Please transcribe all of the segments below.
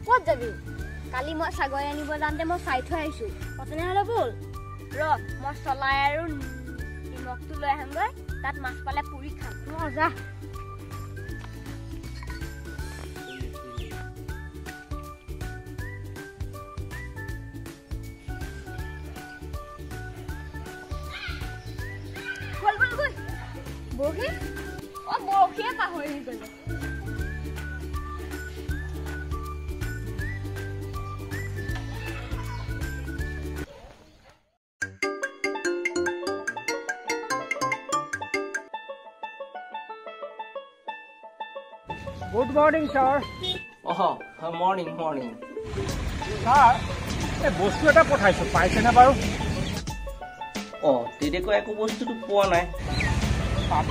ক'ত যাবি কালি মই ছাগলী আনিব যাওঁতে মই চাই থৈ আহিছোঁ তেনেহ'লে ব'ল মই চলাই আৰু নিমখটো লৈ আহোঁগৈ তাত মাছ পালে পুৰি খাম যা বৰশী বৰশীয়ে পাহৰি গ'লে Good morning, sir. Morning. Sir, এই বস্তু এটা পঠাইছো পাইছেনে বাৰু তেদেকৈ একো বস্তুটো পোৱা নাই পাব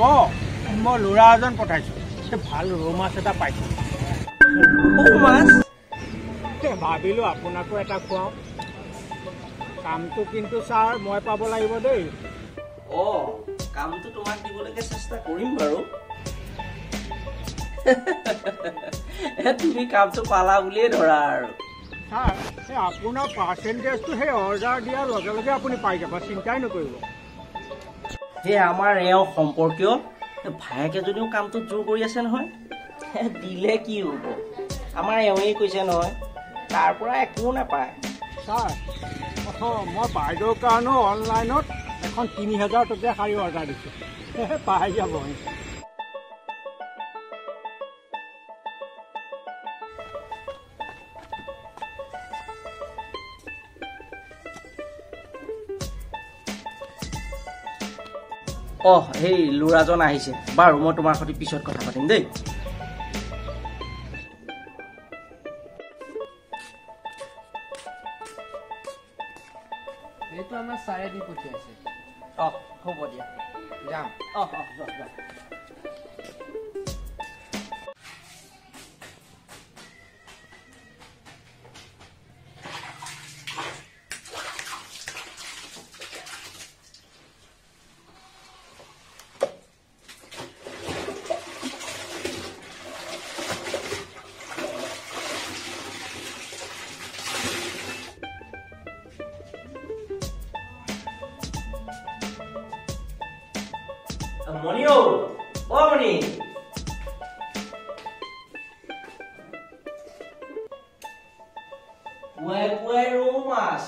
মই ল'ৰা এজন পঠাইছো ভাল ৰৌ মাছ এটা পাইছো মাছ ভাবিলো আপোনাকো এটা খুৱাওঁ কামটো কিন্তু ছাৰ মই পাব লাগিব দেই কামটো তোমাক দিবলৈকে চেষ্টা কৰিম বাৰু তুমি কামটো পালা বুলিয়ে ধৰা আৰু ছাৰ আপোনাৰ পাৰ্চেণ্টেজটো সেই অৰ্ডাৰ দিয়াৰ লগে লগে আপুনি পাই যাব চিন্তাই নকৰিব সেই আমাৰ এওঁ সম্পৰ্কীয় ভায়েকে যদিও কামটোত জোৰ কৰি আছে নহয় দিলে কি হ'ব আমাৰ এওঁৱেই কৈছে নহয় তাৰ পৰা একো নাপায় ছাৰ মই বাইদেউৰ কাৰণেও অনলাইনত এখন ৩,০০০ টকীয়া শাৰী অৰ্ডাৰ দিছোঁ পাই যাব সেই ল'ৰাজন আহিছে বাৰু মই তোমাৰ সৈতে পিছত কথা পাতিম দেই এইটো আমাৰ ছাৰে দি পঠিয়াইছে হ'ব দিয়া যাম যাম Moni Moni পুৱাই ৰৌ মাছ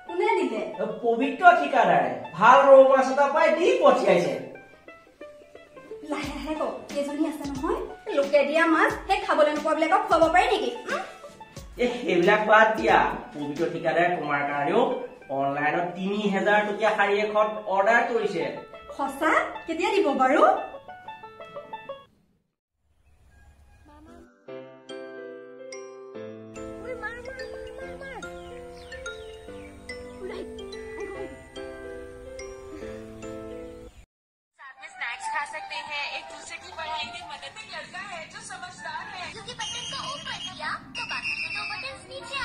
কোনে দিলে পবিত্ৰ ঠিকাদাৰে ভাল ৰৌ মাছ এটা পাই দি পঠিয়াইছে লাহে কওক কেইজনী আছে নহয় লোকে দিয়া মাছ সেই খাবলৈ নোপোৱাবিলাকক খুৱাব পাৰি নেকি সেইবিলাক বাদ দিয়া পবিত্ৰ ঠিকাদাৰে তোমাৰ কাৰণেও অনলাইনত ৩,০০০ টকীয়া শাৰী এখন অৰ্ডাৰ কৰিছে সঁচা কেতিয়া দিব বাৰু खा सकते हैं एक दूसरे की पढ़ाई में मदद एक लड़का है जो समझदार है क्योंकि बटन को ऊपर किया तो बाकी के 2 बटन नीचे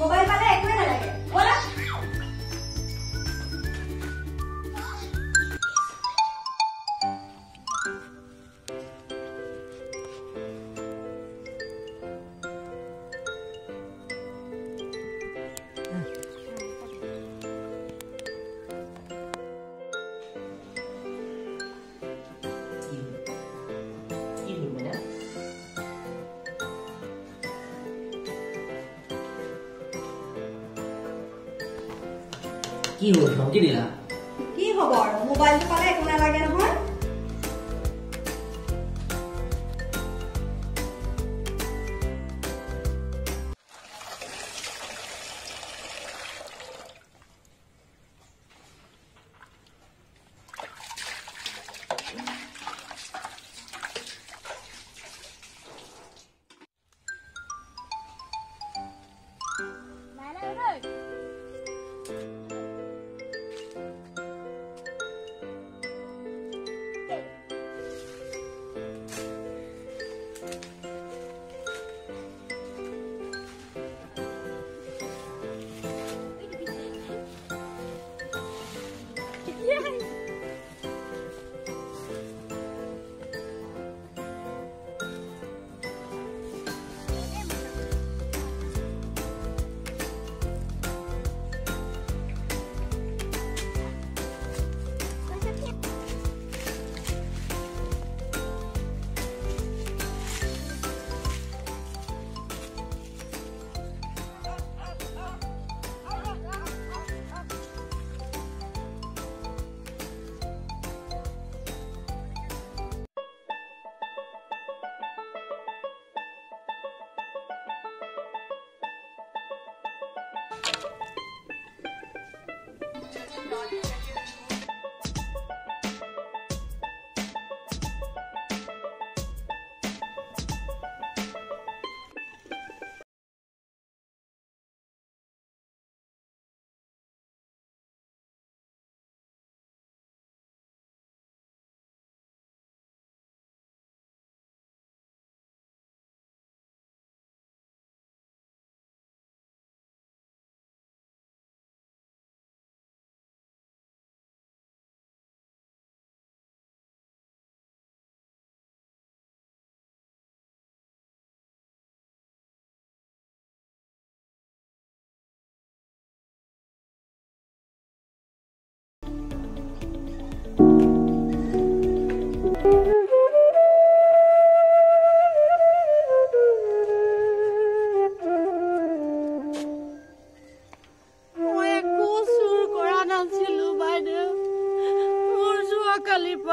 मोबाइल वाले एक में लगे बोला কি হ'ল ধমকি দিলা কি হ'ব আৰু মোবাইলটো পালে একো নালাগে নহয়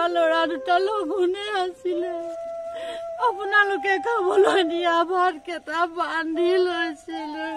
ল'ৰা দুটা লঘোণে আছিলে আপোনালোকে খাবলৈ দিয়া ভাত কেইটা বান্ধি লৈছিলে